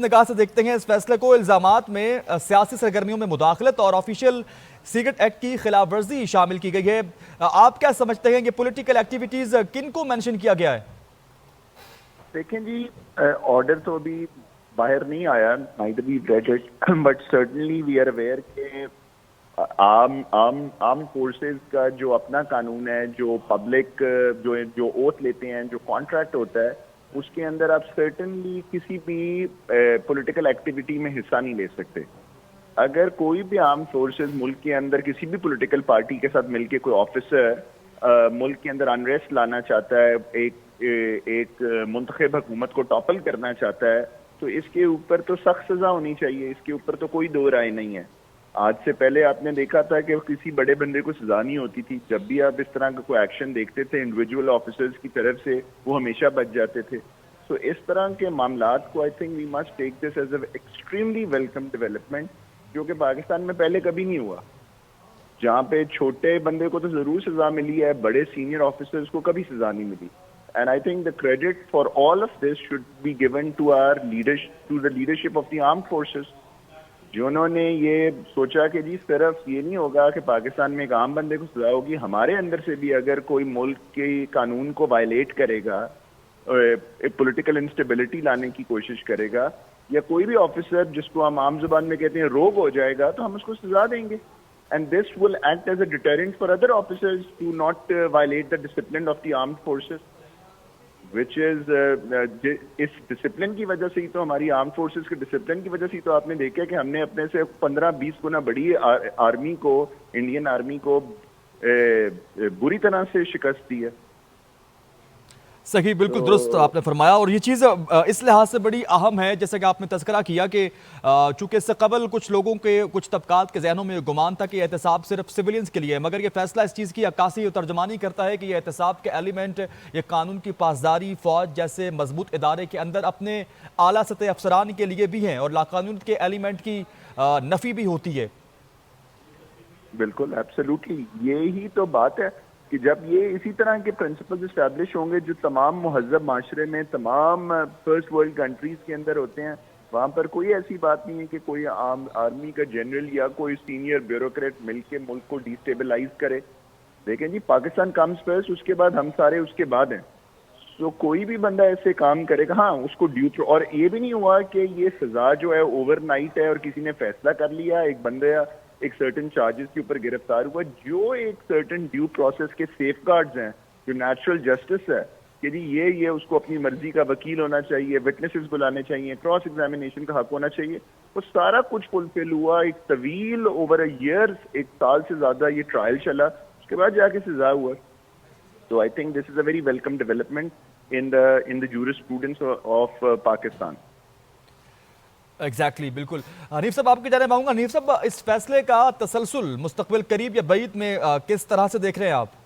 نگاہ سے دیکھتے ہیں اس فیصلے کو؟ الزامات میں سیاسی سرگرمیوں میں مداخلت اور آفیشیل سیکرٹ ایکٹ کی خلاف ورزی شامل کی گئی ہے۔ آپ کیا سمجھتے ہیں کہ پولیٹیکل ایکٹیویٹیز کن کو منشن کیا گیا ہے؟ دیکھیں جی، آرڈر تو ابھی باہر نہیں آیا، neither we've read it, but certainly we are aware کہ عام فورسز کا جو اپنا قانون ہے، جو پبلک جو اوتھ لیتے ہیں، جو کانٹریکٹ ہوتا ہے، اس کے اندر آپ سرٹنلی کسی بھی پولیٹیکل ایکٹیویٹی میں حصہ نہیں لے سکتے۔ اگر کوئی بھی عام فورسز ملک کے اندر کسی بھی پولیٹیکل پارٹی کے ساتھ مل کے کوئی آفیسر ملک کے اندر انریسٹ لانا چاہتا ہے، ایک منتخب حکومت کو ٹاپل کرنا چاہتا ہے، تو اس کے اوپر تو سخت سزا ہونی چاہیے، اس کے اوپر تو کوئی دو رائے نہیں ہے۔ آج سے پہلے آپ نے دیکھا تھا کہ کسی بڑے بندے کو سزا نہیں ہوتی تھی، جب بھی آپ اس طرح کا کوئی ایکشن دیکھتے تھے انڈیویجول آفیسرز کی طرف سے، وہ ہمیشہ بچ جاتے تھے۔ تو اس طرح کے معاملات کو I think we must take this as a extremely welcome development, جو کہ پاکستان میں پہلے کبھی نہیں ہوا، جہاں پہ چھوٹے بندے کو تو ضرور سزا ملی ہے، بڑے سینئر آفیسرز کو کبھی سزا نہیں ملی۔ And I think the credit for all of this should be given to the leadership of the armed forces, جنہوں نے یہ سوچا کہ جی صرف یہ نہیں ہوگا کہ پاکستان میں ایک عام بندے کو سزا ہوگی، ہمارے اندر سے بھی اگر کوئی ملک کے قانون کو وائلیٹ کرے گا، پولیٹیکل انسٹیبلٹی لانے کی کوشش کرے گا، یا کوئی بھی آفیسر جس کو ہم عام زبان میں کہتے ہیں روگ ہو جائے گا، تو ہم اس کو سزا دیں گے۔ And this will act as a deterrent for other officers to not violate the discipline of the armed forces, which is اس ڈسپلن کی وجہ سے ہی تو، ہماری آرم فورسز کے ڈسپلن کی وجہ سے ہی تو آپ نے دیکھا کہ ہم نے اپنے سے 15-20 گنا بڑی آرمی کو، انڈین آرمی کو بری طرح سے شکست دی ہے۔ صحیح، بالکل درست آپ نے فرمایا، اور یہ چیز اس لحاظ سے بڑی اہم ہے جیسا کہ آپ نے تذکرہ کیا کہ چونکہ اس سے قبل کچھ لوگوں کے، کچھ طبقات کے ذہنوں میں گمان تھا کہ یہ احتساب صرف سویلینز کے لیے ہے، مگر یہ فیصلہ اس چیز کی عکاسی اور ترجمانی کرتا ہے کہ یہ احتساب کے ایلیمنٹ، یہ قانون کی پاسداری، فوج جیسے مضبوط ادارے کے اندر اپنے اعلیٰ سطح افسران کے لیے بھی ہیں، اور لاقانونیت کے ایلیمنٹ کی نفی بھی ہوتی ہے۔ بالکل، ایبسلیوٹلی، یہی تو بات ہے کہ جب یہ اسی طرح کے پرنسپلز اسٹیبلش ہوں گے جو تمام مہذب معاشرے میں، تمام فرسٹ ورلڈ کنٹریز کے اندر ہوتے ہیں، وہاں پر کوئی ایسی بات نہیں ہے کہ کوئی عام آرمی کا جنرل یا کوئی سینئر بیوروکریٹ مل کے ملک کو ڈیسٹیبلائز کرے۔ دیکھیں جی، پاکستان کمز فرسٹ، اس کے بعد ہم سارے اس کے بعد ہیں، تو کوئی بھی بندہ ایسے کام کرے گا، ہاں اس کو اور یہ بھی نہیں ہوا کہ یہ سزا جو ہے اوور نائٹ ہے اور کسی نے فیصلہ کر لیا، ایک بندہ ایک سرٹن چارجز کے اوپر گرفتار ہوا، جو ایک سرٹن ڈیو پروسیس کے سیف گارڈز ہیں، جو نیچرل جسٹس ہے کہ جی یہ اس کو اپنی مرضی کا وکیل ہونا چاہیے، وٹنسز بلانے چاہیے، کراس ایگزامینیشن کا حق ہونا چاہیے، وہ سارا کچھ فلفل ہوا۔ ایک طویل اوور اے ایئر، ایک سال سے زیادہ یہ ٹرائل چلا، اس کے بعد جا کے سزا ہوا۔ So I think this is a very welcome development in the jurisprudence of Pakistan. Exactly, بالکل۔ حنیف صاحب، آپ کی جانب آؤں گا۔ حنیف صاحب، اس فیصلے کا تسلسل مستقبل قریب یا بعید میں کس طرح سے دیکھ رہے ہیں آپ؟